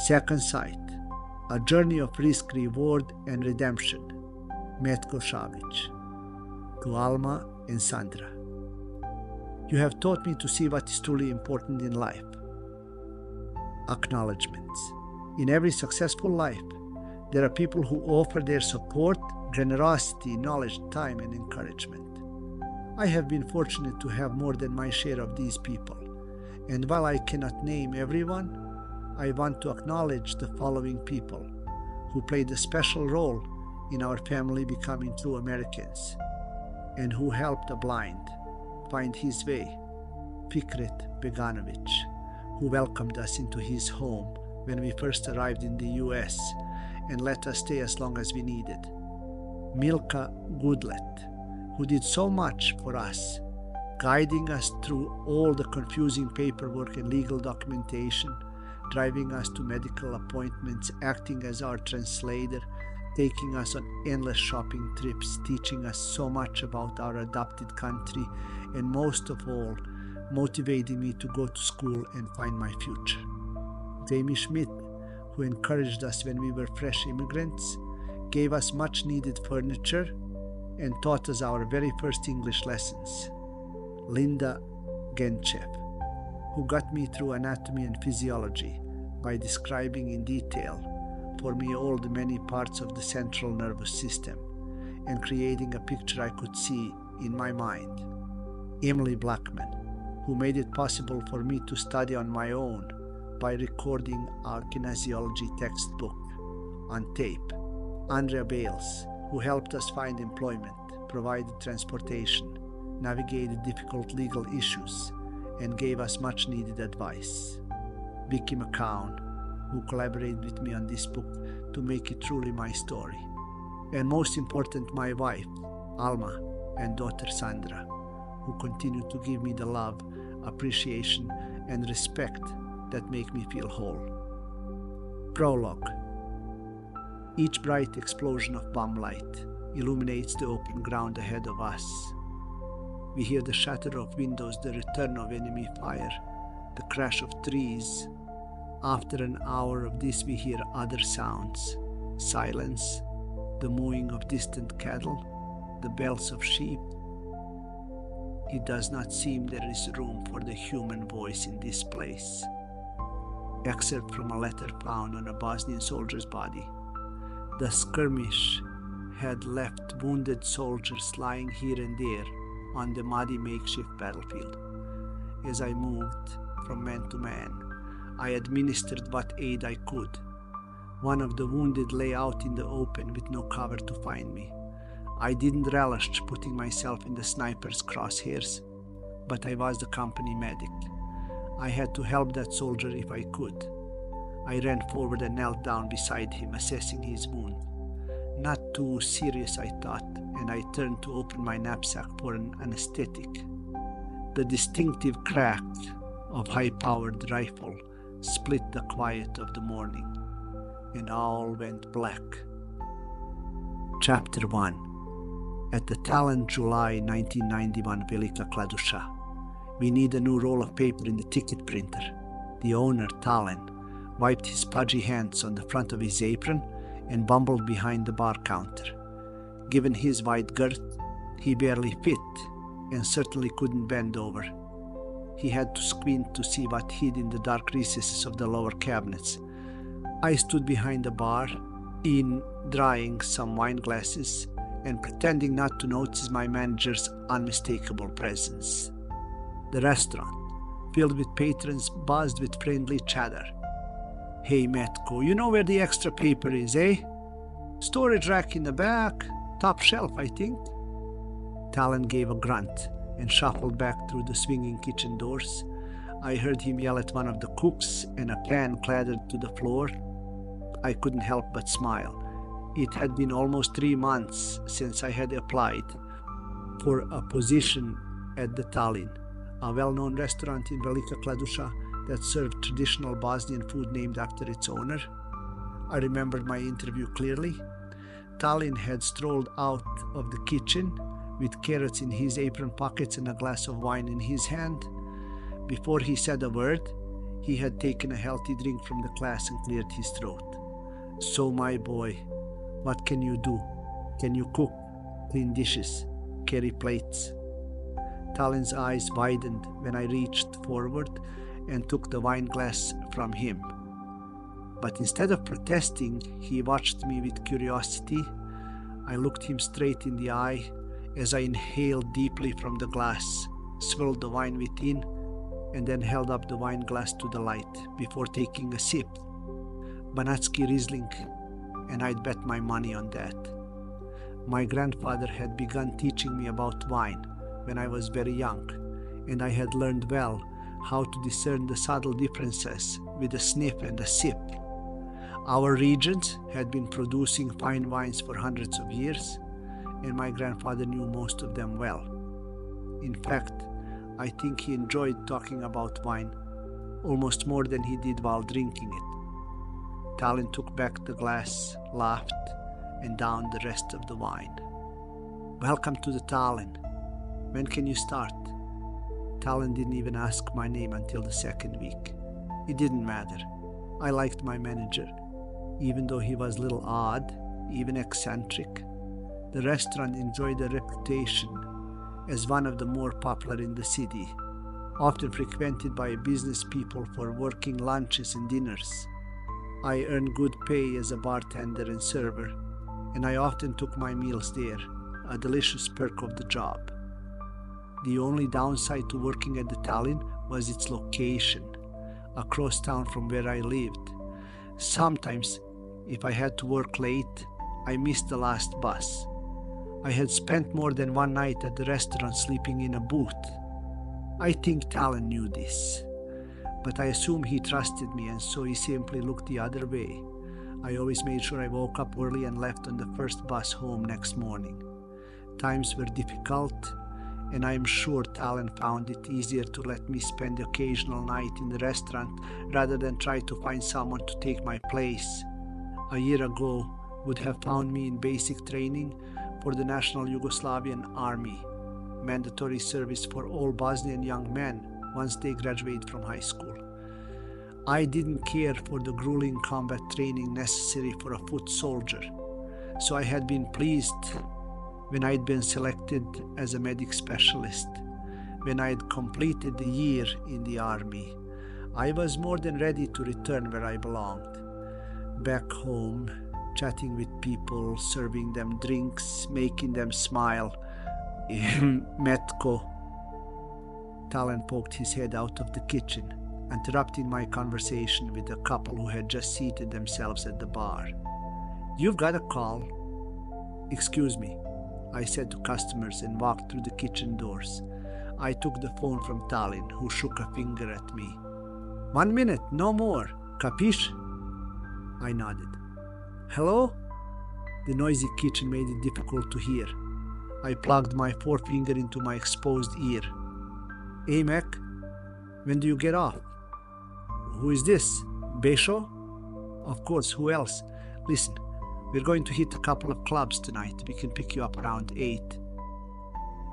Second Sight, a journey of risk, reward, and redemption. Mettco Sabic. To Alma and Sandra. You have taught me to see what is truly important in life. Acknowledgements. In every successful life, there are people who offer their support, generosity, knowledge, time, and encouragement. I have been fortunate to have more than my share of these people, and while I cannot name everyone, I want to acknowledge the following people who played a special role in our family becoming true Americans, and who helped a blind find his way. Fikret Beganovic, who welcomed us into his home when we first arrived in the US and let us stay as long as we needed. Milka Goodlet, who did so much for us, guiding us through all the confusing paperwork and legal documentation, driving us to medical appointments, acting as our translator, taking us on endless shopping trips, teaching us so much about our adopted country, and most of all, motivating me to go to school and find my future. Jamie Schmidt, who encouraged us when we were fresh immigrants, gave us much needed furniture, and taught us our very first English lessons. Linda Genchev, who got me through anatomy and physiology by describing in detail for me all the many parts of the central nervous system and creating a picture I could see in my mind. Emily Blackman, who made it possible for me to study on my own by recording our kinesiology textbook on tape. Andrea Bales, who helped us find employment, provided transportation, navigated difficult legal issues, and gave us much needed advice. Vicky McCown, who collaborated with me on this book to make it truly my story. And most important, my wife, Alma, and daughter Sandra, who continue to give me the love, appreciation, and respect that make me feel whole. Prologue. Each bright explosion of bomb light illuminates the open ground ahead of us. We hear the shatter of windows, the return of enemy fire, the crash of trees. After an hour of this, we hear other sounds: silence, the mooing of distant cattle, the bells of sheep. It does not seem there is room for the human voice in this place. Excerpt from a letter found on a Bosnian soldier's body. The skirmish had left wounded soldiers lying here and there on the muddy makeshift battlefield. As I moved from man to man, I administered what aid I could. One of the wounded lay out in the open with no cover to find me. I didn't relish putting myself in the sniper's crosshairs, but I was the company medic. I had to help that soldier if I could. I ran forward and knelt down beside him, assessing his wound. Not too serious, I thought, and I turned to open my knapsack for an anesthetic. The distinctive crack of high-powered rifle split the quiet of the morning, and all went black. Chapter 1. At the Tallinn, July 1991 Velika Kladusha. We need a new roll of paper in the ticket printer. The owner, Tallinn, wiped his pudgy hands on the front of his apron and bumbled behind the bar counter. Given his wide girth, he barely fit and certainly couldn't bend over. He had to squint to see what hid in the dark recesses of the lower cabinets. I stood behind the bar, drying some wine glasses and pretending not to notice my manager's unmistakable presence. The restaurant, filled with patrons, buzzed with friendly chatter. "Hey, Metcco, you know where the extra paper is, eh? Storage rack in the back, top shelf, I think." Tallinn gave a grunt and shuffled back through the swinging kitchen doors. I heard him yell at one of the cooks, and a pan clattered to the floor. I couldn't help but smile. It had been almost 3 months since I had applied for a position at the Tallinn, a well-known restaurant in Velika Kladusha that served traditional Bosnian food named after its owner. I remembered my interview clearly. Tallinn had strolled out of the kitchen with carrots in his apron pockets and a glass of wine in his hand. Before he said a word, He had taken a healthy drink from the glass and cleared his throat. "So, my boy, what can you do? Can you cook, clean dishes, carry plates?" Talon's eyes widened when I reached forward and took the wine glass from him. But instead of protesting, he watched me with curiosity. I looked him straight in the eye as I inhaled deeply from the glass, swirled the wine within, and then held up the wine glass to the light before taking a sip. Banatsky Riesling, and I'd bet my money on that. My grandfather had begun teaching me about wine when I was very young, and I had learned well how to discern the subtle differences with a sniff and a sip. Our regions had been producing fine wines for hundreds of years, and my grandfather knew most of them well. In fact, I think he enjoyed talking about wine almost more than he did while drinking it. Talon took back the glass, laughed, and downed the rest of the wine. "Welcome to the Talon. When can you start?" Talon didn't even ask my name until the second week. It didn't matter. I liked my manager. Even though he was a little odd, even eccentric, the restaurant enjoyed a reputation as one of the more popular in the city, often frequented by business people for working lunches and dinners. I earned good pay as a bartender and server, and I often took my meals there, a delicious perk of the job. The only downside to working at the Talon was its location, across town from where I lived. Sometimes, if I had to work late, I missed the last bus. I had spent more than one night at the restaurant sleeping in a booth. I think Talon knew this, but I assume he trusted me, and so he simply looked the other way. I always made sure I woke up early and left on the first bus home next morning. Times were difficult, and I am sure Talon found it easier to let me spend the occasional night in the restaurant rather than try to find someone to take my place. A year ago would have found me in basic training for the National Yugoslavian Army, mandatory service for all Bosnian young men once they graduate from high school. I didn't care for the grueling combat training necessary for a foot soldier, so I had been pleased when I'd been selected as a medic specialist. When I'd completed the year in the army, I was more than ready to return where I belonged. Back home, chatting with people, serving them drinks, making them smile. Metcco. Talon poked his head out of the kitchen, interrupting my conversation with a couple who had just seated themselves at the bar. "You've got a call." "Excuse me," I said to customers and walked through the kitchen doors. I took the phone from Talon, who shook a finger at me. "1 minute, no more. Capiche?" I nodded. "Hello?" The noisy kitchen made it difficult to hear. I plugged my forefinger into my exposed ear. "Hey, Mac, when do you get off?" "Who is this? Besho?" "Of course, who else? Listen, we're going to hit a couple of clubs tonight. We can pick you up around 8.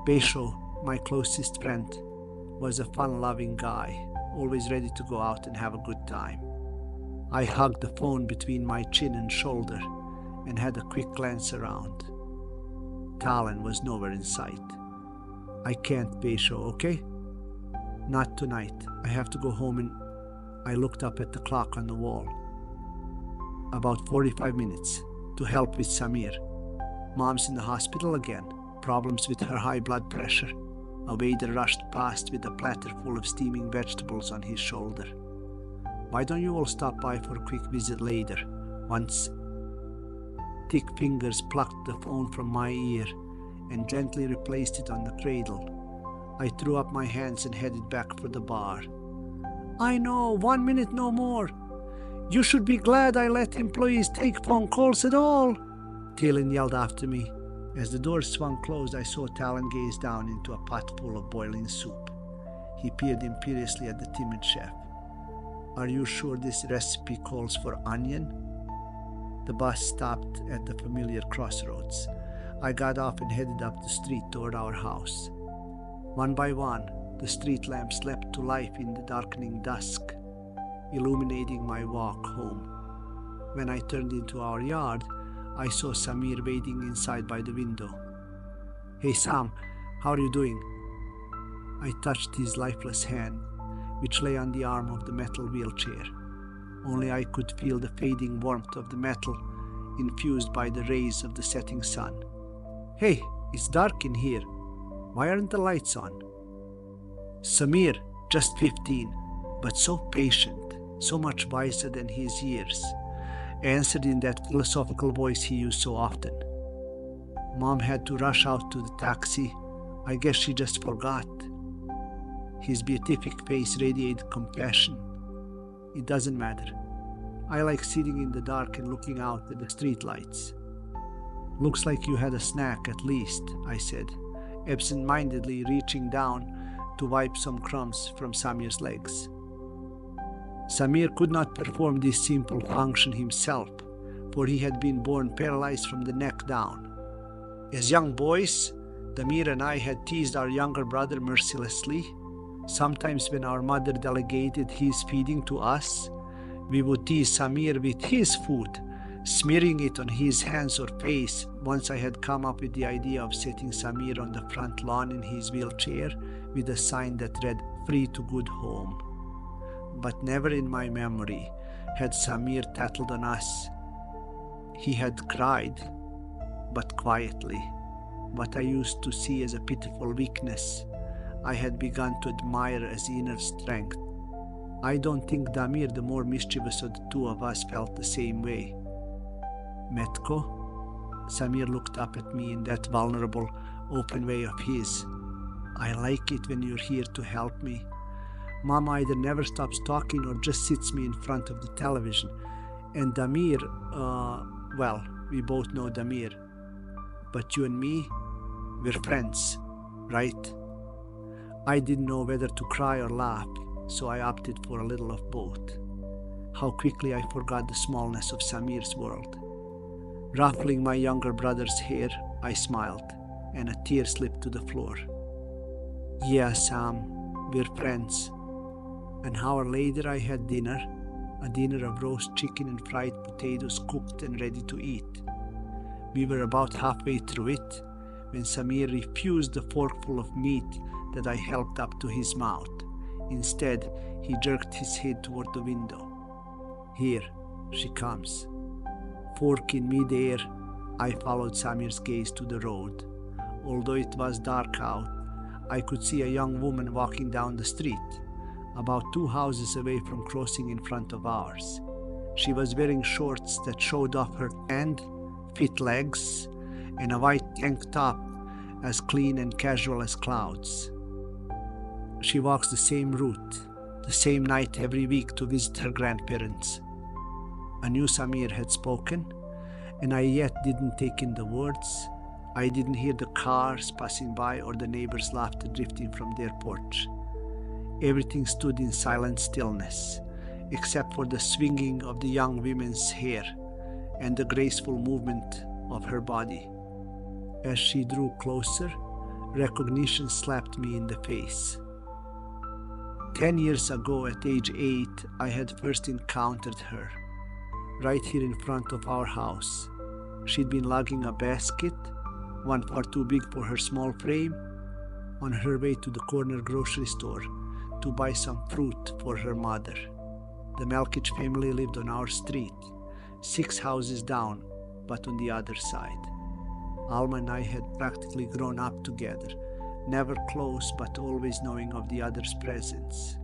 Besho, my closest friend, was a fun-loving guy, always ready to go out and have a good time. I hugged the phone between my chin and shoulder and had a quick glance around. Talon was nowhere in sight. "I can't, Besho, okay?" "Not tonight. I have to go home and..." I looked up at the clock on the wall. "About 45 minutes. To help with Samir. Mom's in the hospital again. Problems with her high blood pressure." A waiter rushed past with a platter full of steaming vegetables on his shoulder. "Why don't you all stop by for a quick visit later?" Once thick fingers plucked the phone from my ear and gently replaced it on the cradle. I threw up my hands and headed back for the bar. "I know, 1 minute, no more. You should be glad I let employees take phone calls at all," Talon yelled after me. As the door swung closed, I saw Talon gaze down into a pot full of boiling soup. He peered imperiously at the timid chef. "Are you sure this recipe calls for onion?" The bus stopped at the familiar crossroads. I got off and headed up the street toward our house. One by one, the street lamps leapt to life in the darkening dusk. illuminating my walk home. When I turned into our yard, I saw Samir waiting inside by the window. "Hey Sam, how are you doing?" I touched his lifeless hand, which lay on the arm of the metal wheelchair. Only I could feel the fading warmth of the metal infused by the rays of the setting sun. "Hey, it's dark in here. Why aren't the lights on?" Samir, just 15, but so patient, so much wiser than his years, answered in that philosophical voice he used so often. "Mom had to rush out to the taxi. I guess she just forgot." His beatific face radiated compassion. "It doesn't matter. I like sitting in the dark and looking out at the streetlights." "Looks like you had a snack at least," I said, absent-mindedly reaching down to wipe some crumbs from Samir's legs. Samir could not perform this simple function himself, for he had been born paralyzed from the neck down. As young boys, Damir and I had teased our younger brother mercilessly. Sometimes when our mother delegated his feeding to us, we would tease Samir with his food, smearing it on his hands or face. Once I had come up with the idea of setting Samir on the front lawn in his wheelchair with a sign that read "Free to Good Home." But never in my memory had Samir tattled on us. He had cried, but quietly. What I used to see as a pitiful weakness, I had begun to admire as inner strength. I don't think Damir, the more mischievous of the two of us, felt the same way. "Metcco?" Samir looked up at me in that vulnerable, open way of his. "I like it when you're here to help me. Mom either never stops talking or just sits me in front of the television. And Damir, well, we both know Damir. But you and me, we're friends, right?" I didn't know whether to cry or laugh, so I opted for a little of both. How quickly I forgot the smallness of Samir's world. Ruffling my younger brother's hair, I smiled, and a tear slipped to the floor. "Yeah, Sam, we're friends." An hour later I had dinner, a dinner of roast chicken and fried potatoes cooked and ready to eat. We were about halfway through it when Samir refused the forkful of meat that I helped up to his mouth. Instead, he jerked his head toward the window. "Here, she comes." Fork in midair, I followed Samir's gaze to the road. Although it was dark out, I could see a young woman walking down the street, about 2 houses away from crossing in front of ours. She was wearing shorts that showed off her tanned, fit legs and a white tank top as clean and casual as clouds. She walks the same route, the same night every week to visit her grandparents. I knew Samir had spoken, and I yet didn't take in the words. I didn't hear the cars passing by or the neighbors' laughter drifting from their porch. Everything stood in silent stillness, except for the swinging of the young woman's hair and the graceful movement of her body. As she drew closer, recognition slapped me in the face. 10 years ago, at age 8, I had first encountered her, right here in front of our house. She'd been lugging a basket, one far too big for her small frame, on her way to the corner grocery store to buy some fruit for her mother. The Melkic family lived on our street, 6 houses down, but on the other side. Alma and I had practically grown up together, never close but always knowing of the other's presence.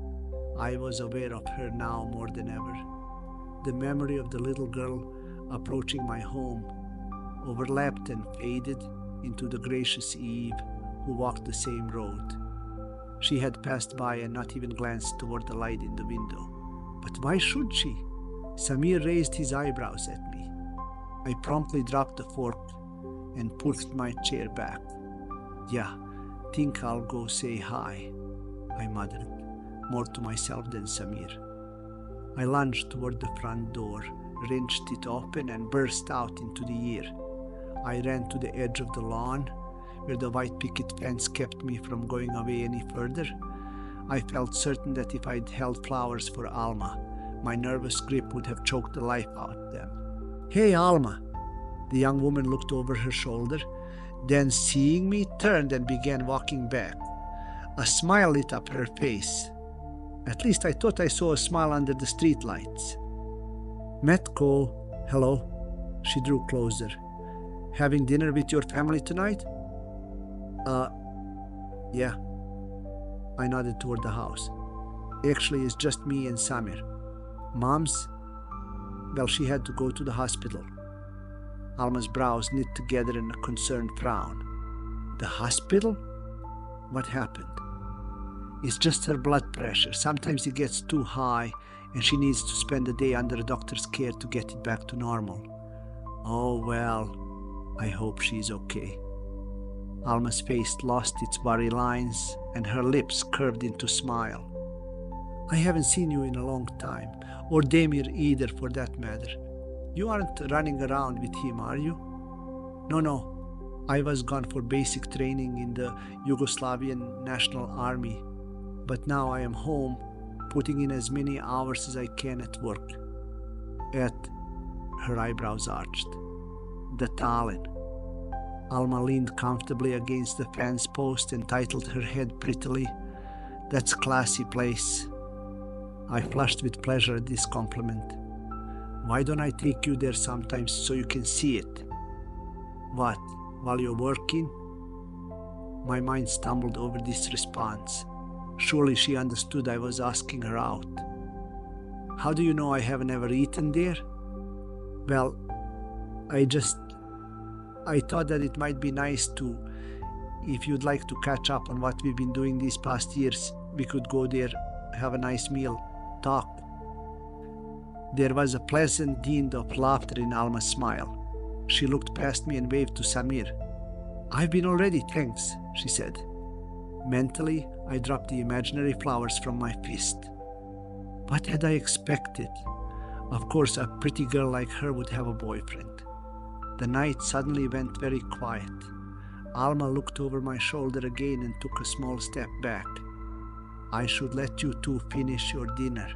I was aware of her now more than ever. The memory of the little girl approaching my home overlapped and faded into the gracious Eve who walked the same road. She had passed by and not even glanced toward the light in the window. But why should she? Samir raised his eyebrows at me. I promptly dropped the fork and pushed my chair back. "Yeah, think I'll go say hi," I muttered, more to myself than Samir. I lunged toward the front door, wrenched it open, and burst out into the air. I ran to the edge of the lawn, where the white picket fence kept me from going away any further. I felt certain that if I'd held flowers for Alma, My nervous grip would have choked the life out of them. "Hey, Alma." The young woman looked over her shoulder, then seeing me, turned and began walking back. A smile lit up her face. At least I thought I saw a smile under the streetlights. "Metcco, hello." She drew closer. "Having dinner with your family tonight?" Yeah. I nodded toward the house. "Actually, it's just me and Samir. Mom's? Well, she had to go to the hospital." Alma's brows knit together in a concerned frown. "The hospital? What happened?" "It's just her blood pressure. Sometimes it gets too high and she needs to spend a day under a doctor's care to get it back to normal." "Oh, well, I hope she's okay." Alma's face lost its worry lines and her lips curved into a smile. "I haven't seen you in a long time, or Damir either for that matter. You aren't running around with him, are you?" No. I was gone for basic training in the Yugoslavian National Army, but now I am home, putting in as many hours as I can at work." Her eyebrows arched. "The Tallinn." Alma leaned comfortably against the fence post and titled her head prettily. "That's a classy place." I flushed with pleasure at this compliment. "Why don't I take you there sometimes so you can see it?" "What, while you're working?" My mind stumbled over this response. Surely she understood I was asking her out. "How do you know I haven't ever eaten there?" "Well, I thought that it might be nice to, if you'd like to catch up on what we've been doing these past years, we could go there, have a nice meal, talk." There was a pleasant dint of laughter in Alma's smile. She looked past me and waved to Samir. "I've been already, thanks," she said. Mentally, I dropped the imaginary flowers from my fist. What had I expected? Of course, a pretty girl like her would have a boyfriend. The night suddenly went very quiet. Alma looked over my shoulder again and took a small step back. "I should let you two finish your dinner.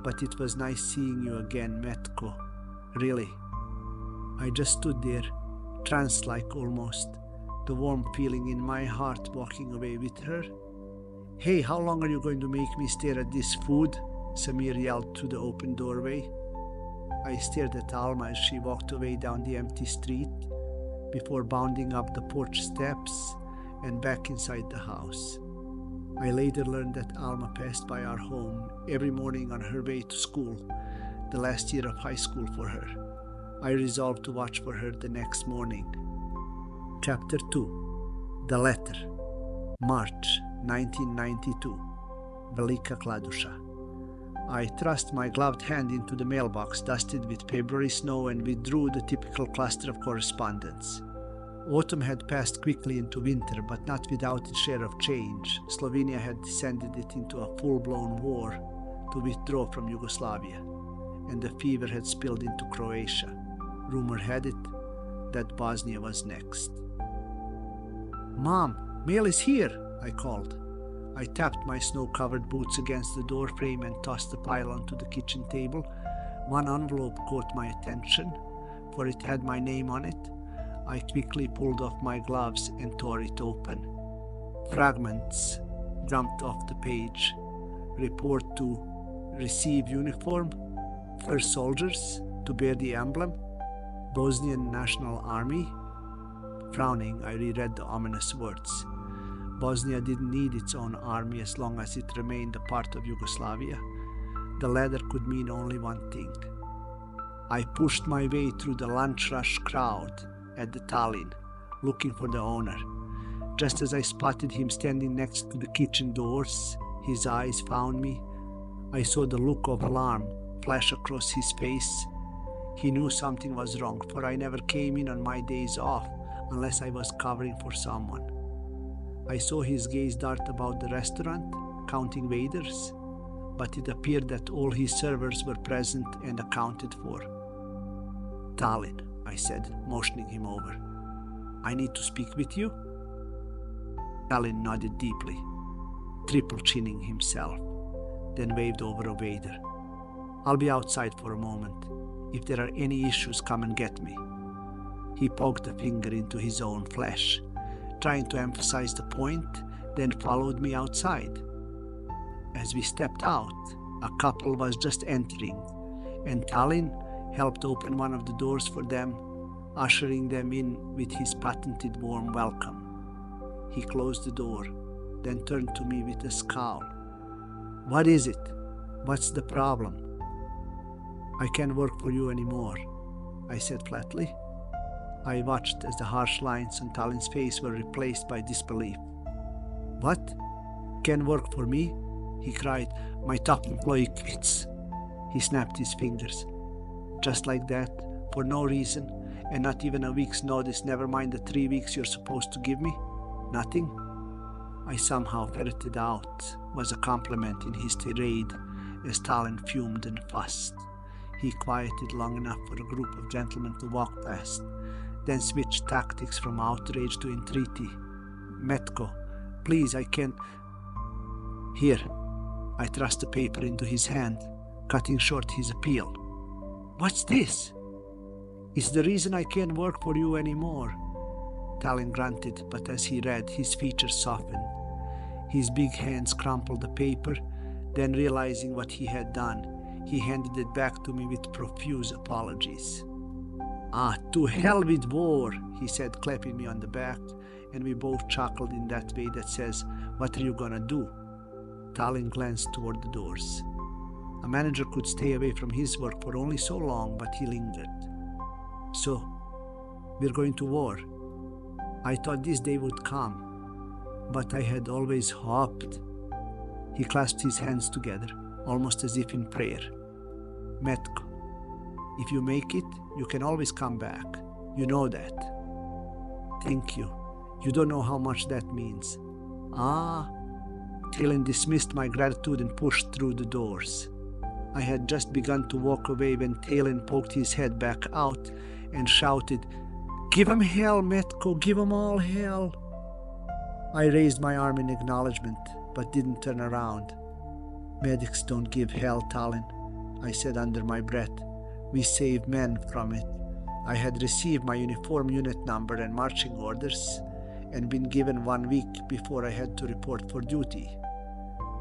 But it was nice seeing you again, Metcco. Really." I just stood there, trance-like almost, the warm feeling in my heart walking away with her. "Hey, how long are you going to make me stare at this food?" Samir yelled through the open doorway. I stared at Alma as she walked away down the empty street before bounding up the porch steps and back inside the house. I later learned that Alma passed by our home every morning on her way to school, the last year of high school for her. I resolved to watch for her the next morning. Chapter 2. The Letter. March 1992. Velika Kladuša. I thrust my gloved hand into the mailbox dusted with February snow and withdrew the typical cluster of correspondence. Autumn had passed quickly into winter, but not without its share of change. Slovenia had descended it into a full-blown war to withdraw from Yugoslavia, and the fever had spilled into Croatia. Rumor had it that Bosnia was next. "Mom, mail is here," I called. I tapped my snow-covered boots against the doorframe and tossed the pile onto the kitchen table. One envelope caught my attention, for it had my name on it. I quickly pulled off my gloves and tore it open. Fragments jumped off the page. Report to receive uniform, first soldiers to bear the emblem, Bosnian National Army. Frowning, I reread the ominous words. Bosnia didn't need its own army as long as it remained a part of Yugoslavia. The letter could mean only one thing. I pushed my way through the lunch rush crowd at the Tallinn, looking for the owner. Just as I spotted him standing next to the kitchen doors, his eyes found me. I saw the look of alarm flash across his face. He knew something was wrong, for I never came in on my days off unless I was covering for someone. I saw his gaze dart about the restaurant, counting waiters, but it appeared that all his servers were present and accounted for. "Tallinn," I said, motioning him over. "I need to speak with you?" Tallinn nodded deeply, triple-chinning himself, then waved over a waiter. I'll be outside for a moment. If there are any issues, come and get me. He poked a finger into his own flesh, trying to emphasize the point, then followed me outside. As we stepped out, a couple was just entering, and Tallinn helped open one of the doors for them, ushering them in with his patented warm welcome. He closed the door, then turned to me with a scowl. "What is it? What's the problem?" "I can't work for you anymore," I said flatly. I watched as the harsh lines on Tallinn's face were replaced by disbelief. "What? Can't work for me?" he cried. "My top employee quits." He snapped his fingers. "Just like that, for no reason, and not even a week's notice, never mind the 3 weeks you're supposed to give me? Nothing?" I somehow ferreted out was a compliment in his tirade as Tallinn fumed and fussed. He quieted long enough for a group of gentlemen to walk past, then switched tactics from outrage to entreaty. "Metcco, please, I can't—" "Here." I thrust the paper into his hand, cutting short his appeal. "What's this?" "It's the reason I can't work for you anymore." Tallinn grunted, but as he read, his features softened. His big hands crumpled the paper, then realizing what he had done, he handed it back to me with profuse apologies. "Ah, to hell with war," he said, clapping me on the back, and we both chuckled in that way that says, "What are you gonna do?" Tallinn glanced toward the doors. A manager could stay away from his work for only so long, but he lingered. "So, we're going to war. I thought this day would come, but I had always hoped." He clasped his hands together, almost as if in prayer. "Metcco, if you make it, you can always come back. You know that." "Thank you. You don't know how much that means." "Ah." Tallinn dismissed my gratitude and pushed through the doors. I had just begun to walk away when Tallinn poked his head back out and shouted, "Give 'em hell, Metcco, give 'em all hell." I raised my arm in acknowledgement, but didn't turn around. "Medics don't give hell, Tallinn," I said under my breath. "We save men from it." I had received my uniform unit number and marching orders, and been given 1 week before I had to report for duty.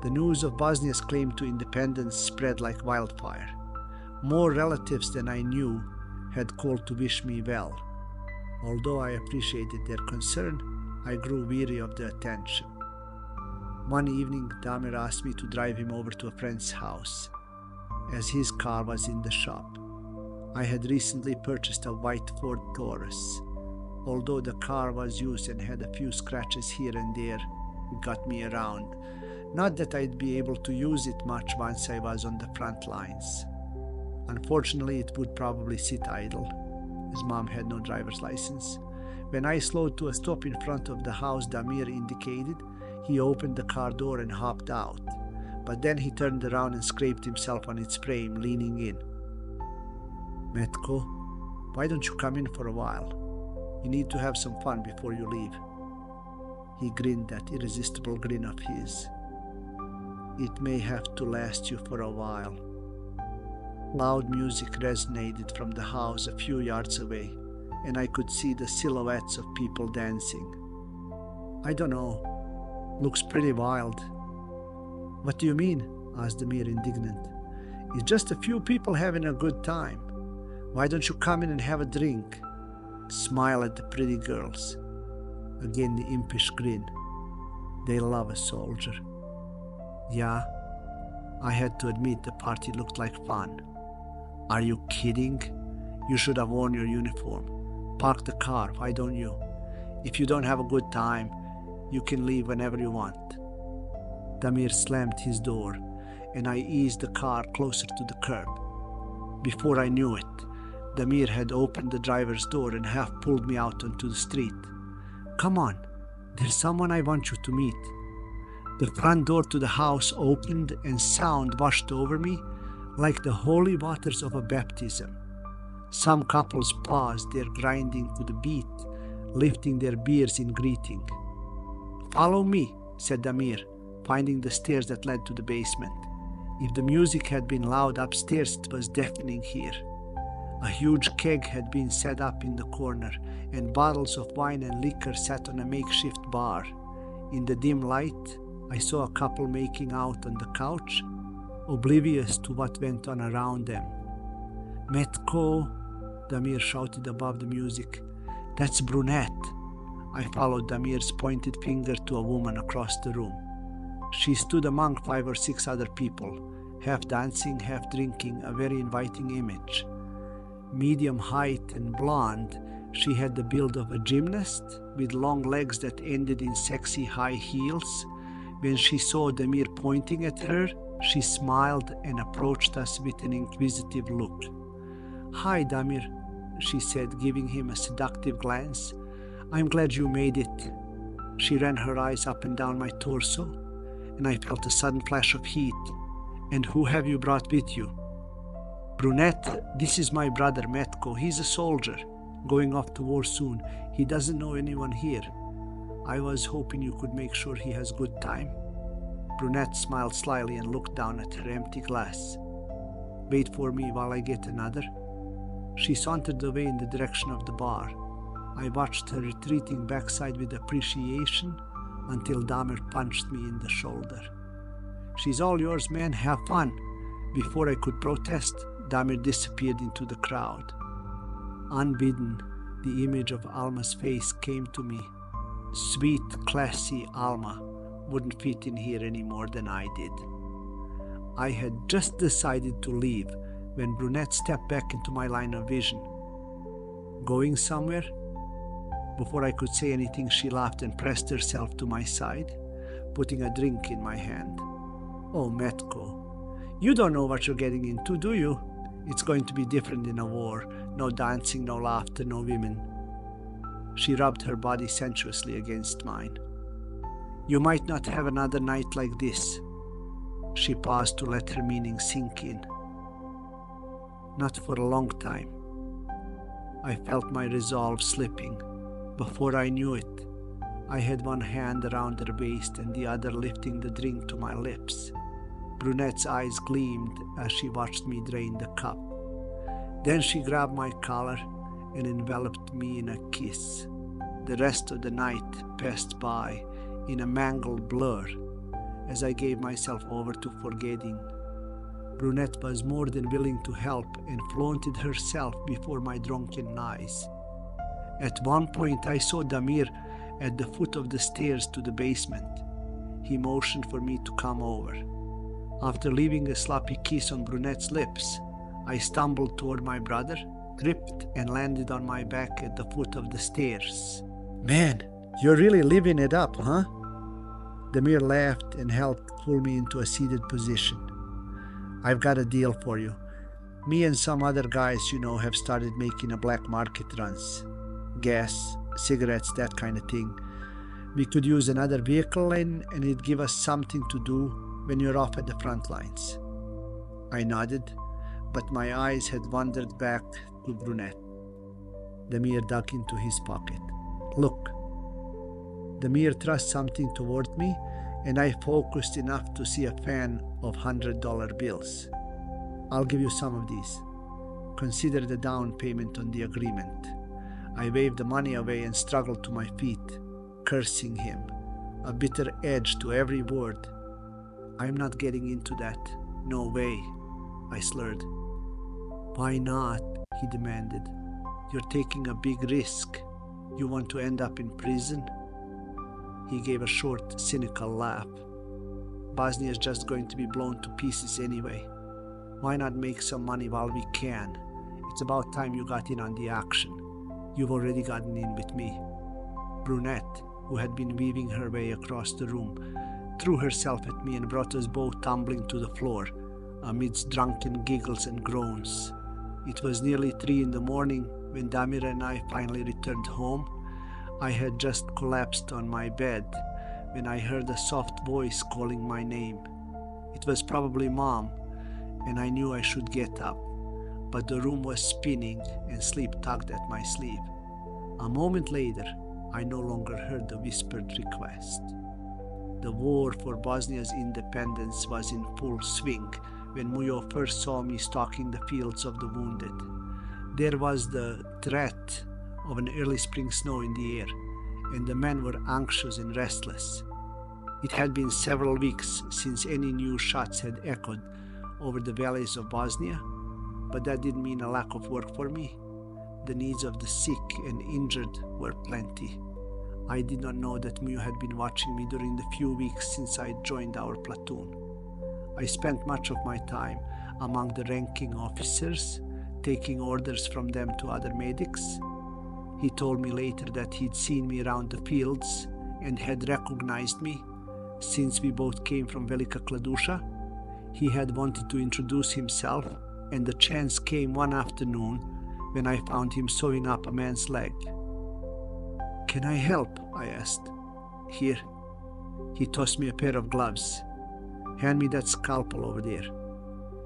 The news of Bosnia's claim to independence spread like wildfire. More relatives than I knew had called to wish me well. Although I appreciated their concern, I grew weary of the attention. One evening, Damir asked me to drive him over to a friend's house, as his car was in the shop. I had recently purchased a white Ford Taurus. Although the car was used and had a few scratches here and there, it got me around. Not that I'd be able to use it much once I was on the front lines. Unfortunately, it would probably sit idle, as Mom had no driver's license. When I slowed to a stop in front of the house Damir indicated, he opened the car door and hopped out. But then he turned around and scraped himself on its frame, leaning in. "Metcco, why don't you come in for a while? You need to have some fun before you leave." He grinned that irresistible grin of his. "It may have to last you for a while." Loud music resonated from the house a few yards away, and I could see the silhouettes of people dancing. "I don't know. Looks pretty wild." "What do you mean?" asked Damir, indignant. "It's just a few people having a good time. Why don't you come in and have a drink? Smile at the pretty girls." Again the impish grin. "They love a soldier." "Yeah." I had to admit the party looked like fun. "Are you kidding? You should have worn your uniform. Park the car, why don't you? If you don't have a good time, you can leave whenever you want." Damir slammed his door, and I eased the car closer to the curb. Before I knew it, Damir had opened the driver's door and half pulled me out onto the street. "Come on, there's someone I want you to meet." The front door to the house opened and sound washed over me like the holy waters of a baptism. Some couples paused their grinding to the beat, lifting their beers in greeting. "Follow me," said Damir, finding the stairs that led to the basement. If the music had been loud upstairs, it was deafening here. A huge keg had been set up in the corner, and bottles of wine and liquor sat on a makeshift bar. In the dim light, I saw a couple making out on the couch, oblivious to what went on around them. "Metcco," Damir shouted above the music. "That's Brunette." I followed Damir's pointed finger to a woman across the room. She stood among 5 or 6 other people, half dancing, half drinking, a very inviting image. Medium height and blonde, she had the build of a gymnast, with long legs that ended in sexy high heels. When she saw Damir pointing at her, she smiled and approached us with an inquisitive look. "Hi, Damir," she said, giving him a seductive glance. "I'm glad you made it." She ran her eyes up and down my torso, and I felt a sudden flash of heat. "And who have you brought with you?" "Brunette, this is my brother Metcco. He's a soldier, going off to war soon. He doesn't know anyone here. I was hoping you could make sure he has good time." Brunette smiled slyly and looked down at her empty glass. "Wait for me while I get another." She sauntered away in the direction of the bar. I watched her retreating backside with appreciation until Damir punched me in the shoulder. "She's all yours, man. Have fun." Before I could protest, Damir disappeared into the crowd. Unbidden, the image of Alma's face came to me. Sweet, classy Alma wouldn't fit in here any more than I did. I had just decided to leave when Brunette stepped back into my line of vision. "Going somewhere?" Before I could say anything, she laughed and pressed herself to my side, putting a drink in my hand. "Oh, Metcco, you don't know what you're getting into, do you? It's going to be different in a war. No dancing, no laughter, no women." She rubbed her body sensuously against mine. "You might not have another night like this." She paused to let her meaning sink in. "Not for a long time." I felt my resolve slipping. Before I knew it, I had one hand around her waist and the other lifting the drink to my lips. Brunette's eyes gleamed as she watched me drain the cup. Then she grabbed my collar and enveloped me in a kiss. The rest of the night passed by in a mangled blur as I gave myself over to forgetting. Brunette was more than willing to help and flaunted herself before my drunken eyes. At one point I saw Damir at the foot of the stairs to the basement. He motioned for me to come over. After leaving a sloppy kiss on Brunette's lips, I stumbled toward my brother, tripped, and landed on my back at the foot of the stairs. "Man, you're really living it up, huh?" Damir laughed and helped pull me into a seated position. "I've got a deal for you. Me and some other guys you know have started making a black market runs. Gas, cigarettes, that kind of thing. We could use another vehicle and it'd give us something to do when you're off at the front lines." I nodded, but my eyes had wandered back to Brunette. Damir dug into his pocket. "Look." Damir thrust something toward me, and I focused enough to see a fan of $100 bills. "I'll give you some of these. Consider the down payment on the agreement." I waved the money away and struggled to my feet, cursing him, a bitter edge to every word. "I'm not getting into that. No way," I slurred. "Why not?" he demanded. "You're taking a big risk. You want to end up in prison?" He gave a short, cynical laugh. "Bosnia's just going to be blown to pieces anyway. Why not make some money while we can? It's about time you got in on the action. You've already gotten in with me." Brunette, who had been weaving her way across the room, threw herself at me and brought us both tumbling to the floor, amidst drunken giggles and groans. It was nearly 3 in the morning when Damir and I finally returned home. I had just collapsed on my bed when I heard a soft voice calling my name. It was probably Mom, and I knew I should get up, but the room was spinning and sleep tugged at my sleeve. A moment later, I no longer heard the whispered request. The war for Bosnia's independence was in full swing when Mujo first saw me stalking the fields of the wounded. There was the threat of an early spring snow in the air, and the men were anxious and restless. It had been several weeks since any new shots had echoed over the valleys of Bosnia, but that didn't mean a lack of work for me. The needs of the sick and injured were plenty. I did not know that Mujo had been watching me during the few weeks since I joined our platoon. I spent much of my time among the ranking officers, taking orders from them to other medics. He told me later that he'd seen me around the fields and had recognized me. Since we both came from Velika Kladuša, he had wanted to introduce himself, and the chance came one afternoon when I found him sewing up a man's leg. "Can I help?" I asked. "Here." He tossed me a pair of gloves. "Hand me that scalpel over there."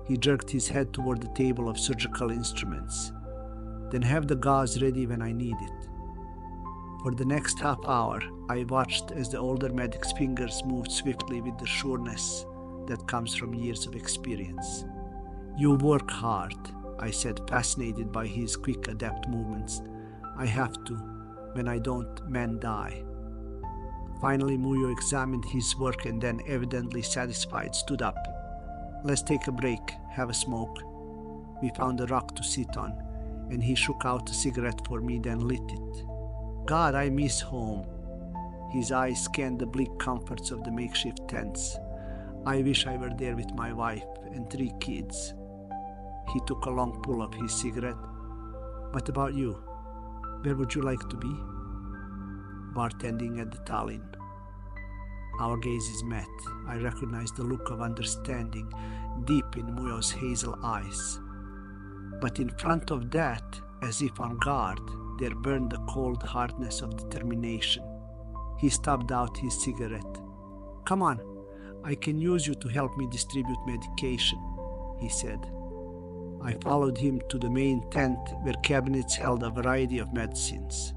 He jerked his head toward the table of surgical instruments. "Then have the gauze ready when I need it." For the next half hour, I watched as the older medic's fingers moved swiftly with the sureness that comes from years of experience. "You work hard," I said, fascinated by his quick, adept movements. "I have to. When I don't, men die." Finally, Mujo examined his work and then, evidently satisfied, stood up. "Let's take a break, have a smoke." We found a rock to sit on, and he shook out a cigarette for me, then lit it. "God, I miss home." His eyes scanned the bleak comforts of the makeshift tents. "I wish I were there with my wife and 3 kids." He took a long pull of his cigarette. "What about you? Where would you like to be?" "Bartending at the Tallinn." Our gazes met. I recognized the look of understanding deep in Mujo's hazel eyes. But in front of that, as if on guard, there burned the cold hardness of determination. He stubbed out his cigarette. "Come on, I can use you to help me distribute medication," he said. I followed him to the main tent where cabinets held a variety of medicines.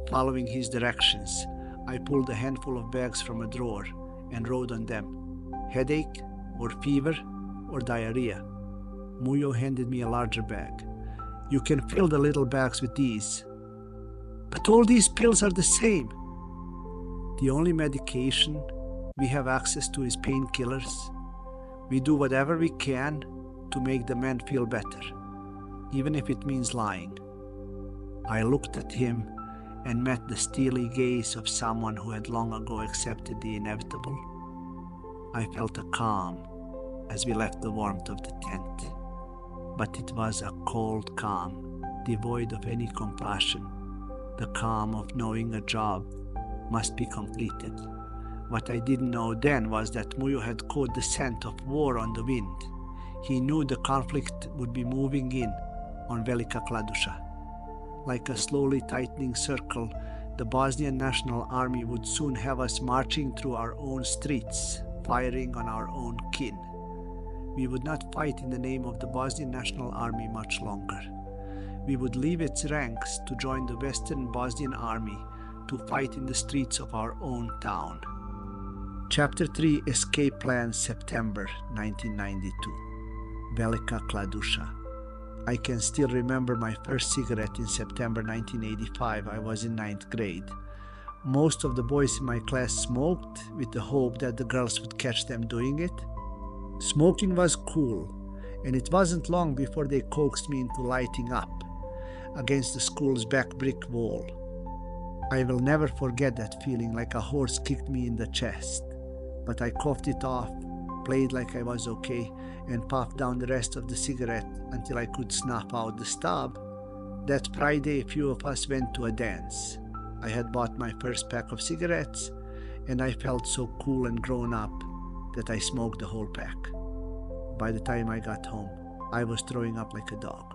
Following his directions, I pulled a handful of bags from a drawer and wrote on them, "Headache, or fever, or diarrhea." Mujo handed me a larger bag. "You can fill the little bags with these." "But all these pills are the same." "The only medication we have access to is painkillers. We do whatever we can to make the men feel better, even if it means lying." I looked at him and met the steely gaze of someone who had long ago accepted the inevitable. I felt a calm as we left the warmth of the tent, but it was a cold calm, devoid of any compassion, the calm of knowing a job must be completed. What I didn't know then was that Mujo had caught the scent of war on the wind. He knew the conflict would be moving in on Velika Kladuša. Like a slowly tightening circle, the Bosnian National Army would soon have us marching through our own streets, firing on our own kin. We would not fight in the name of the Bosnian National Army much longer. We would leave its ranks to join the Western Bosnian Army to fight in the streets of our own town. Chapter 3, Escape Plan, September 1992. Velika Kladuša. I can still remember my first cigarette in September 1985. I was in 9th grade. Most of the boys in my class smoked with the hope that the girls would catch them doing it. Smoking was cool, and it wasn't long before they coaxed me into lighting up against the school's back brick wall. I will never forget that feeling, like a horse kicked me in the chest. But I coughed it off, played like I was okay, and puffed down the rest of the cigarette until I could snuff out the stub. That Friday, a few of us went to a dance. I had bought my first pack of cigarettes, and I felt so cool and grown up that I smoked the whole pack. By the time I got home, I was throwing up like a dog.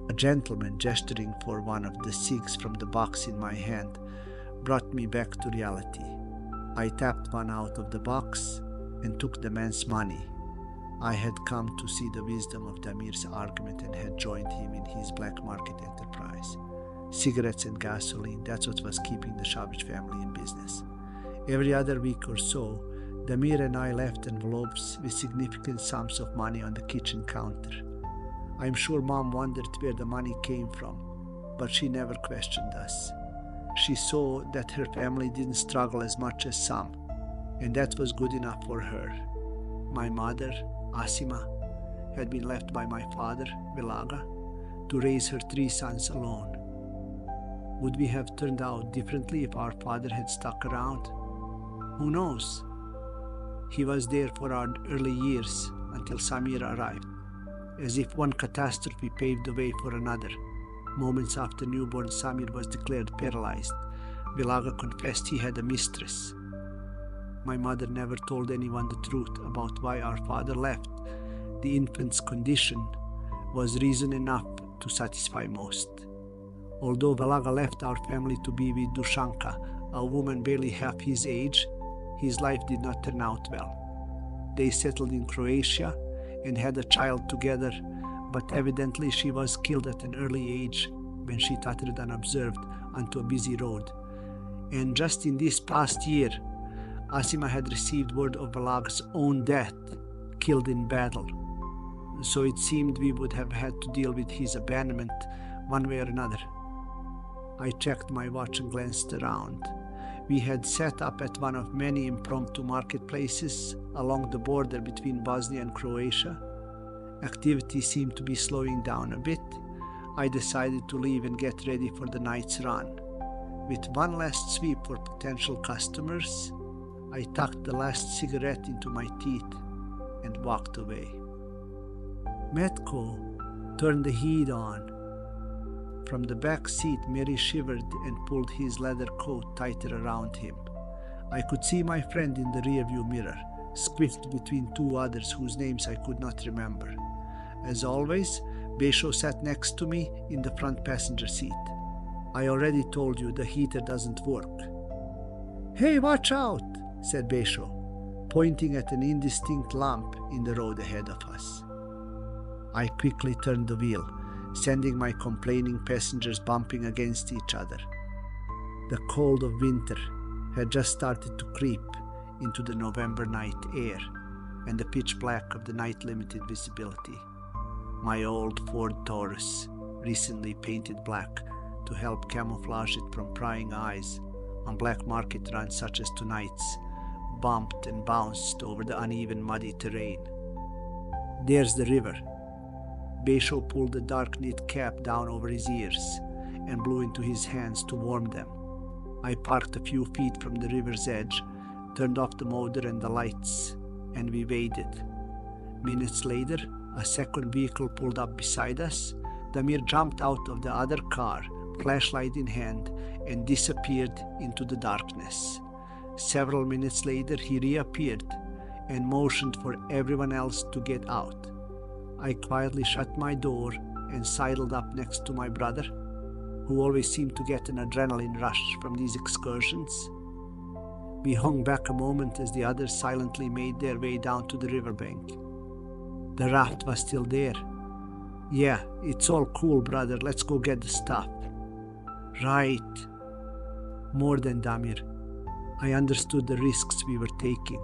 A gentleman gesturing for one of the cigs from the box in my hand brought me back to reality. I tapped one out of the box and took the man's money. I had come to see the wisdom of Damir's argument and had joined him in his black market enterprise. Cigarettes and gasoline, that's what was keeping the Sabic family in business. Every other week or so, Damir and I left envelopes with significant sums of money on the kitchen counter. I'm sure Mom wondered where the money came from, but she never questioned us. She saw that her family didn't struggle as much as some, and that was good enough for her. My mother, Asima, had been left by my father, Vilaga, to raise her 3 sons alone. Would we have turned out differently if our father had stuck around? Who knows? He was there for our early years until Samir arrived, as if one catastrophe paved the way for another. Moments after newborn Samir was declared paralyzed, Vilaga confessed he had a mistress. My mother never told anyone the truth about why our father left. The infant's condition was reason enough to satisfy most. Although Vilaga left our family to be with Dushanka, a woman barely half his age, his life did not turn out well. They settled in Croatia and had a child together, but evidently she was killed at an early age when she tottered unobserved onto a busy road. And just in this past year, Asima had received word of Vilaga's own death, killed in battle. So it seemed we would have had to deal with his abandonment one way or another. I checked my watch and glanced around. We had set up at one of many impromptu marketplaces along the border between Bosnia and Croatia. Activity seemed to be slowing down a bit. I decided to leave and get ready for the night's run. With one last sweep for potential customers, I tucked the last cigarette into my teeth and walked away. Metcco turned the heat on. From the back seat, Mary shivered and pulled his leather coat tighter around him. I could see my friend in the rearview mirror, squiffed between 2 others whose names I could not remember. As always, Besho sat next to me in the front passenger seat. I already told you the heater doesn't work. "Hey, watch out," said Besho, pointing at an indistinct lump in the road ahead of us. I quickly turned the wheel, sending my complaining passengers bumping against each other. The cold of winter had just started to creep into the November night air, and the pitch black of the night limited visibility. My old Ford Taurus, recently painted black to help camouflage it from prying eyes on black market runs such as tonight's, bumped and bounced over the uneven muddy terrain. "There's the river." Besho pulled the dark knit cap down over his ears and blew into his hands to warm them. I parked a few feet from the river's edge, turned off the motor and the lights, and we waited. Minutes later, a second vehicle pulled up beside us. Damir jumped out of the other car, flashlight in hand, and disappeared into the darkness. Several minutes later, he reappeared and motioned for everyone else to get out. I quietly shut my door and sidled up next to my brother, who always seemed to get an adrenaline rush from these excursions. We hung back a moment as the others silently made their way down to the riverbank. The raft was still there. "Yeah, it's all cool, brother. Let's go get the stuff." "Right." More than Damir, I understood the risks we were taking.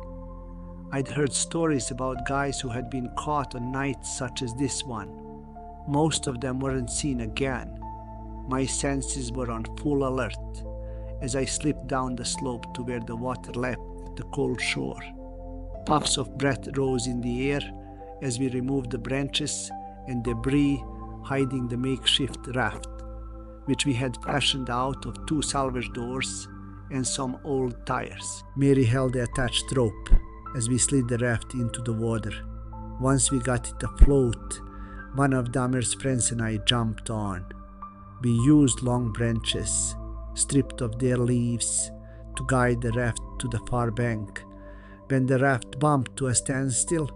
I'd heard stories about guys who had been caught on nights such as this one. Most of them weren't seen again. My senses were on full alert as I slipped down the slope to where the water left the cold shore. Puffs of breath rose in the air as we removed the branches and debris hiding the makeshift raft, which we had fashioned out of 2 salvage doors and some old tires. Mary held the attached rope as we slid the raft into the water. Once we got it afloat, one of Damir's friends and I jumped on. We used long branches, stripped of their leaves, to guide the raft to the far bank. When the raft bumped to a standstill,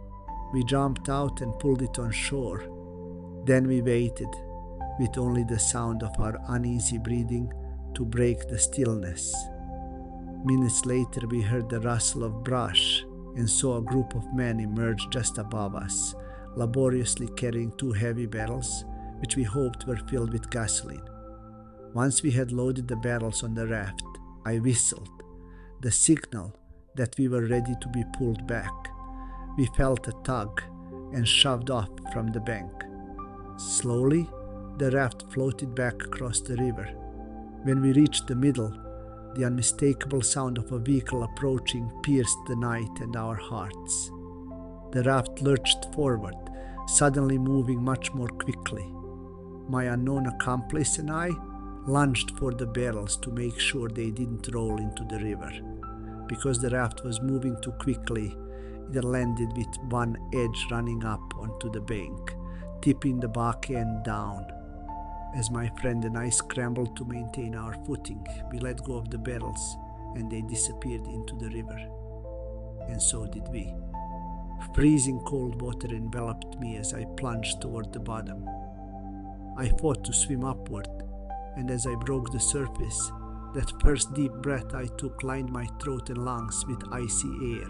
we jumped out and pulled it on shore. Then we waited, with only the sound of our uneasy breathing to break the stillness. Minutes later, we heard the rustle of brush and saw a group of men emerge just above us, laboriously carrying 2 heavy barrels, which we hoped were filled with gasoline. Once we had loaded the barrels on the raft, I whistled. the signal that we were ready to be pulled back. We felt a tug and shoved off from the bank. Slowly, the raft floated back across the river. When we reached the middle, the unmistakable sound of a vehicle approaching pierced the night and our hearts. The raft lurched forward, suddenly moving much more quickly. My unknown accomplice and I lunged for the barrels to make sure they didn't roll into the river. Because the raft was moving too quickly, it landed with one edge running up onto the bank, tipping the back end down. As my friend and I scrambled to maintain our footing, we let go of the barrels and they disappeared into the river. And so did we. Freezing cold water enveloped me as I plunged toward the bottom. I fought to swim upward, and as I broke the surface, that first deep breath I took lined my throat and lungs with icy air.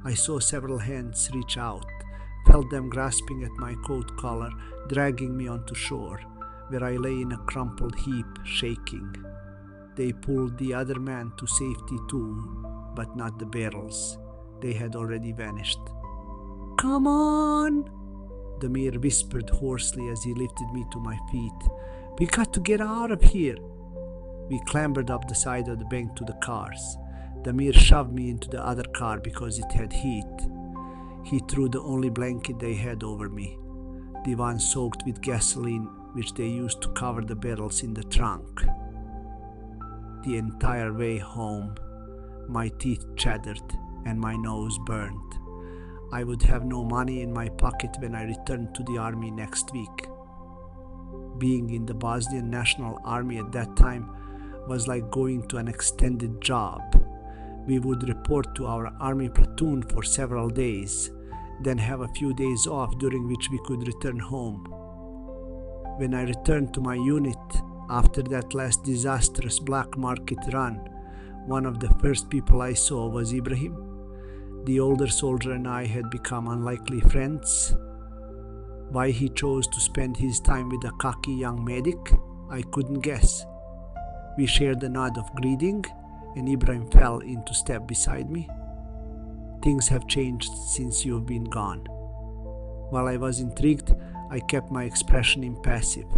I saw several hands reach out, felt them grasping at my coat collar, dragging me onto shore, where I lay in a crumpled heap, shaking. They pulled the other man to safety too, but not the barrels. They had already vanished. "Come on!" Damir whispered hoarsely as he lifted me to my feet. "We got to get out of here!" We clambered up the side of the bank to the cars. Damir shoved me into the other car because it had heat. He threw the only blanket they had over me, the one soaked with gasoline which they used to cover the barrels in the trunk. The entire way home, my teeth chattered and my nose burned. I would have no money in my pocket when I returned to the army next week. Being in the Bosnian National Army at that time was like going to an extended job. We would report to our army platoon for several days, then have a few days off during which we could return home. When I returned to my unit after that last disastrous black market run, one of the first people I saw was Ibrahim. The older soldier and I had become unlikely friends. Why he chose to spend his time with a cocky young medic, I couldn't guess. We shared a nod of greeting, and Ibrahim fell into step beside me. "Things have changed since you've been gone." While I was intrigued, I kept my expression impassive.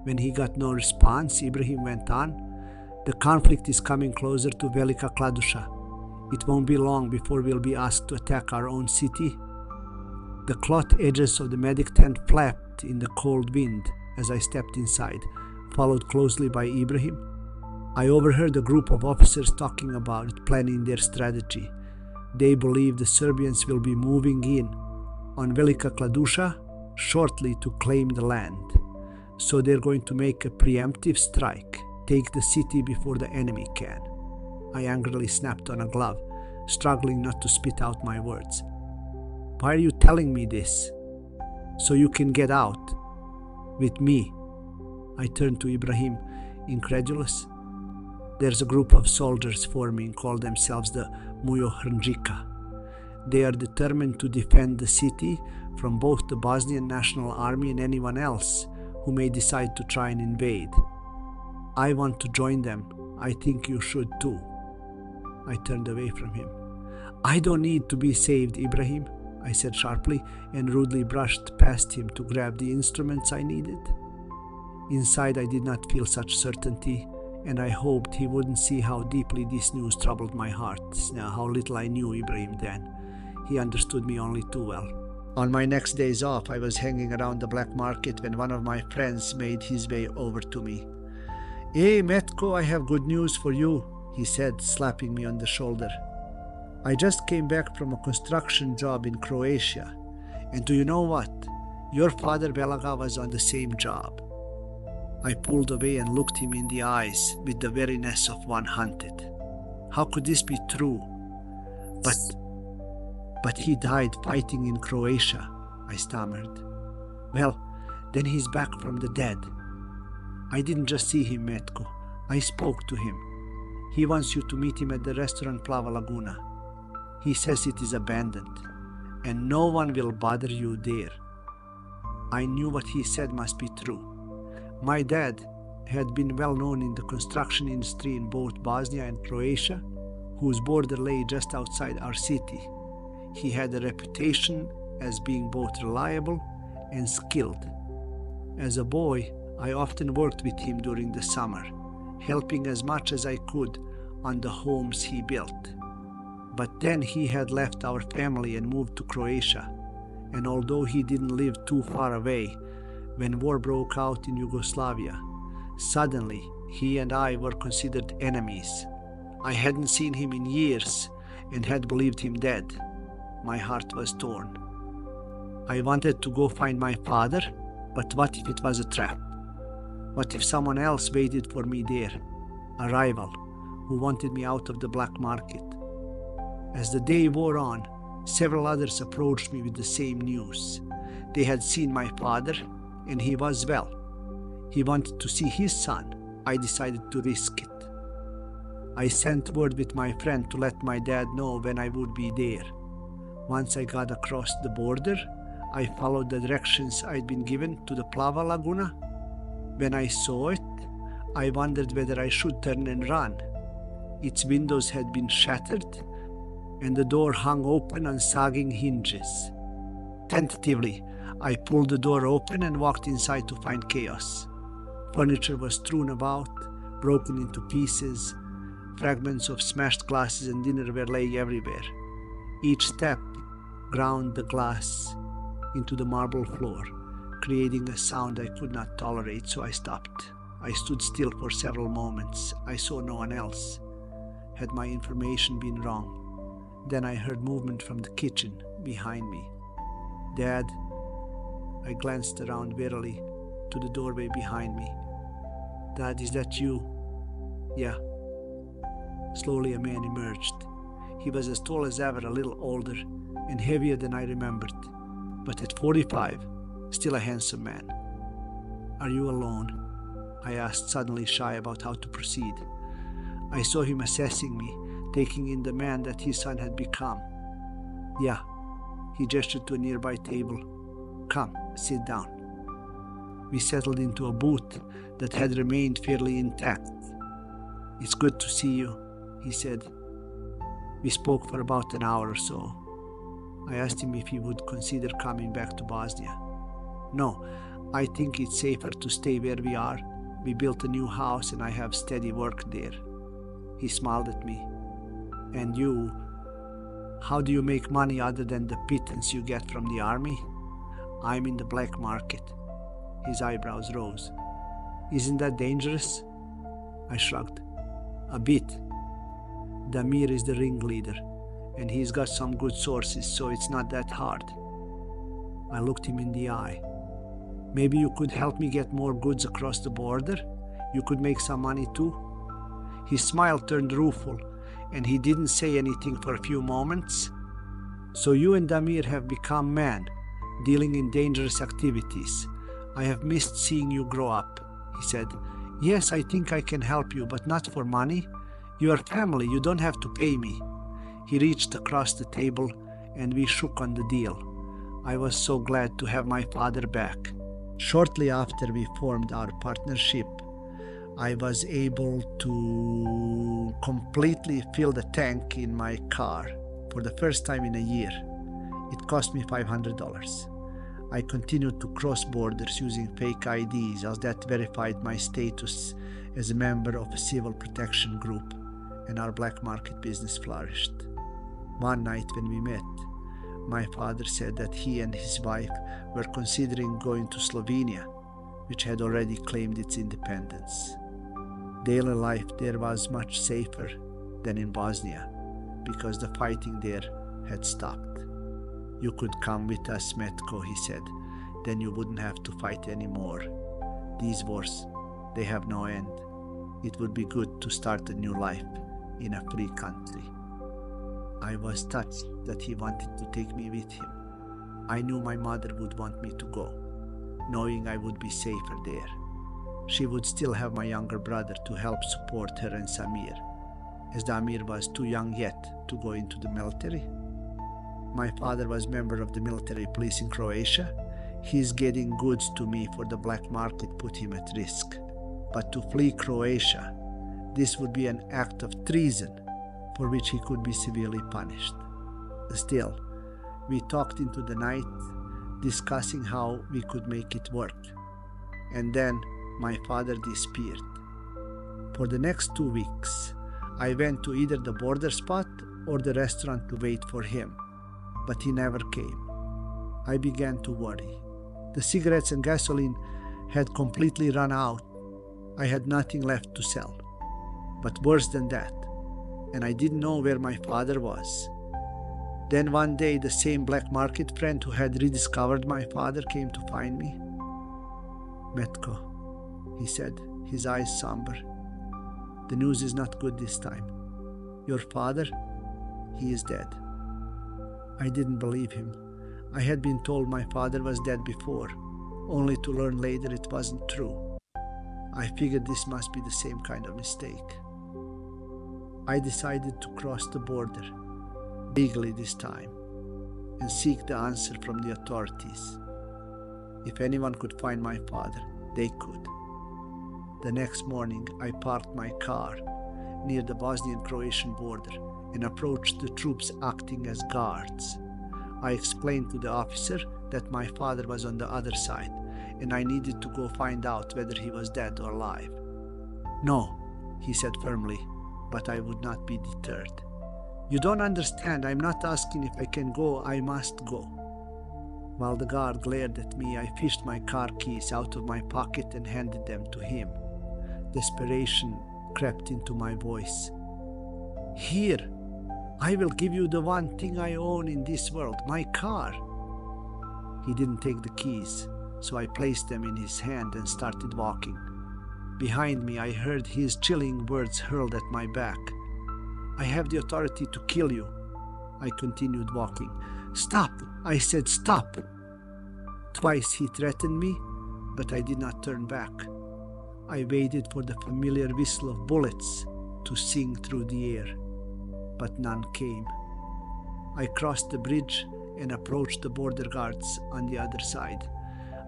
When he got no response, Ibrahim went on, "The conflict is coming closer to Velika Kladuša. It won't be long before we'll be asked to attack our own city." The cloth edges of the medic tent flapped in the cold wind as I stepped inside, followed closely by Ibrahim. I overheard a group of officers talking about it, planning their strategy. They believe the Serbians will be moving in on Velika Kladuša shortly to claim the land. So they're going to make a preemptive strike, take the city before the enemy can. I angrily snapped on a glove, struggling not to spit out my words. "Why are you telling me this?" "So you can get out. With me." I turned to Ibrahim, incredulous. "There's a group of soldiers forming, call themselves the Mujo Hrnjika. They are determined to defend the city from both the Bosnian National Army and anyone else who may decide to try and invade. I want to join them. I think you should too." I turned away from him. "I don't need to be saved, Ibrahim," I said sharply, and rudely brushed past him to grab the instruments I needed. Inside, I did not feel such certainty, and I hoped he wouldn't see how deeply this news troubled my heart. Now, how little I knew Ibrahim then. He understood me only too well. On my next days off, I was hanging around the black market when one of my friends made his way over to me. "Hey, Metcco, I have good news for you," he said, slapping me on the shoulder. "I just came back from a construction job in Croatia, and do you know what? Your father Velaga was on the same job." I pulled away and looked him in the eyes with the weariness of one hunted. How could this be true? But he died fighting in Croatia, I stammered. "Well, then he's back from the dead." "I didn't just see him, Metcco. I spoke to him. He wants you to meet him at the restaurant Plava Laguna. He says it is abandoned, and no one will bother you there." I knew what he said must be true. My dad had been well known in the construction industry in both Bosnia and Croatia, whose border lay just outside our city. He had a reputation as being both reliable and skilled. As a boy, I often worked with him during the summer, helping as much as I could on the homes he built. But then he had left our family and moved to Croatia, and although he didn't live too far away, when war broke out in Yugoslavia, suddenly he and I were considered enemies. I hadn't seen him in years and had believed him dead. My heart was torn. I wanted to go find my father, but what if it was a trap? What if someone else waited for me there, a rival who wanted me out of the black market? As the day wore on, several others approached me with the same news. They had seen my father, and he was well. He wanted to see his son. I decided to risk it. I sent word with my friend to let my dad know when I would be there. Once I got across the border, I followed the directions I'd been given to the Plava Laguna. When I saw it, I wondered whether I should turn and run. Its windows had been shattered, and the door hung open on sagging hinges. Tentatively, I pulled the door open and walked inside to find chaos. Furniture was strewn about, broken into pieces. Fragments of smashed glasses and dinnerware lay everywhere. Each step ground the glass into the marble floor, creating a sound I could not tolerate, so I stopped. I stood still for several moments. I saw no one else. Had my information been wrong? Then I heard movement from the kitchen behind me. Dad, I glanced around wearily to the doorway behind me. Dad, is that you? Yeah. Slowly a man emerged. He was as tall as ever, a little older, and heavier than I remembered. But at 45, still a handsome man. Are you alone? I asked, suddenly shy about how to proceed. I saw him assessing me, taking in the man that his son had become. Yeah. He gestured to a nearby table. Come, sit down. We settled into a booth that had remained fairly intact. It's good to see you, he said. We spoke for about an hour or so. I asked him if he would consider coming back to Bosnia. No, I think it's safer to stay where we are. We built a new house and I have steady work there. He smiled at me. And you, how do you make money other than the pittance you get from the army? I'm in the black market. His eyebrows rose. Isn't that dangerous? I shrugged. A bit. Damir is the ringleader, and he's got some good sources, so it's not that hard. I looked him in the eye. Maybe you could help me get more goods across the border? You could make some money too? His smile turned rueful, and he didn't say anything for a few moments. So you and Damir have become men, dealing in dangerous activities. I have missed seeing you grow up, he said. Yes, I think I can help you, but not for money. You are family, you don't have to pay me. He reached across the table and we shook on the deal. I was so glad to have my father back. Shortly after we formed our partnership, I was able to completely fill the tank in my car for the first time in a year. It cost me $500. I continued to cross borders using fake IDs, as that verified my status as a member of a civil protection group, and our black market business flourished. One night when we met, my father said that he and his wife were considering going to Slovenia, which had already claimed its independence. Daily life there was much safer than in Bosnia, because the fighting there had stopped. You could come with us, Metcco, he said. Then you wouldn't have to fight anymore. These wars, they have no end. It would be good to start a new life in a free country. I was touched that he wanted to take me with him. I knew my mother would want me to go, knowing I would be safer there. She would still have my younger brother to help support her and Samir, as Damir was too young yet to go into the military. My father was member of the military police in Croatia. His getting goods to me for the black market put him at risk. But to flee Croatia, this would be an act of treason for which he could be severely punished. Still, we talked into the night, discussing how we could make it work. And then my father disappeared. For the next 2 weeks, I went to either the border spot or the restaurant to wait for him, but he never came. I began to worry. The cigarettes and gasoline had completely run out. I had nothing left to sell. But worse than that, and I didn't know where my father was. Then one day, the same black market friend who had rediscovered my father came to find me. "Metcco," he said, his eyes somber. "The news is not good this time. Your father, he is dead." I didn't believe him. I had been told my father was dead before, only to learn later it wasn't true. I figured this must be the same kind of mistake. I decided to cross the border, legally this time, and seek the answer from the authorities. If anyone could find my father, they could. The next morning, I parked my car near the Bosnian-Croatian border and approached the troops acting as guards. I explained to the officer that my father was on the other side and I needed to go find out whether he was dead or alive. "No," he said firmly, but I would not be deterred. "You don't understand. I'm not asking if I can go. I must go." While the guard glared at me, I fished my car keys out of my pocket and handed them to him. Desperation crept into my voice. "Here, I will give you the one thing I own in this world, my car." He didn't take the keys, so I placed them in his hand and started walking. Behind me, I heard his chilling words hurled at my back. "I have the authority to kill you." I continued walking. "Stop!" I said, "stop!" Twice he threatened me, but I did not turn back. I waited for the familiar whistle of bullets to sing through the air, but none came. I crossed the bridge and approached the border guards on the other side.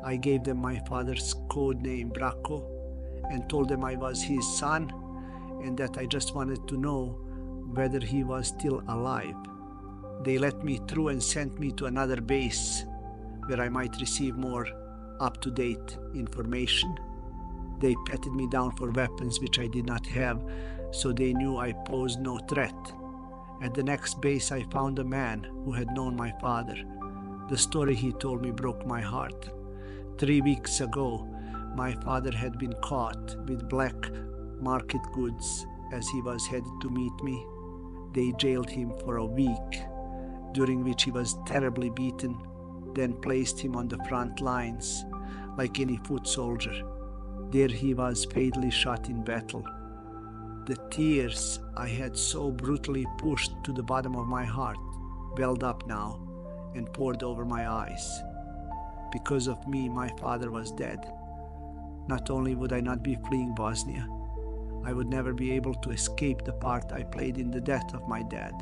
I gave them my father's code name, Bracco, and told them I was his son and that I just wanted to know whether he was still alive. They let me through and sent me to another base where I might receive more up-to-date information. They patted me down for weapons which I did not have, so they knew I posed no threat. At the next base, I found a man who had known my father. The story he told me broke my heart. 3 weeks ago, my father had been caught with black market goods as he was headed to meet me. They jailed him for a week, during which he was terribly beaten, then placed him on the front lines like any foot soldier. There he was fatally shot in battle. The tears I had so brutally pushed to the bottom of my heart welled up now and poured over my eyes. Because of me, my father was dead. Not only would I not be fleeing Bosnia, I would never be able to escape the part I played in the death of my dad.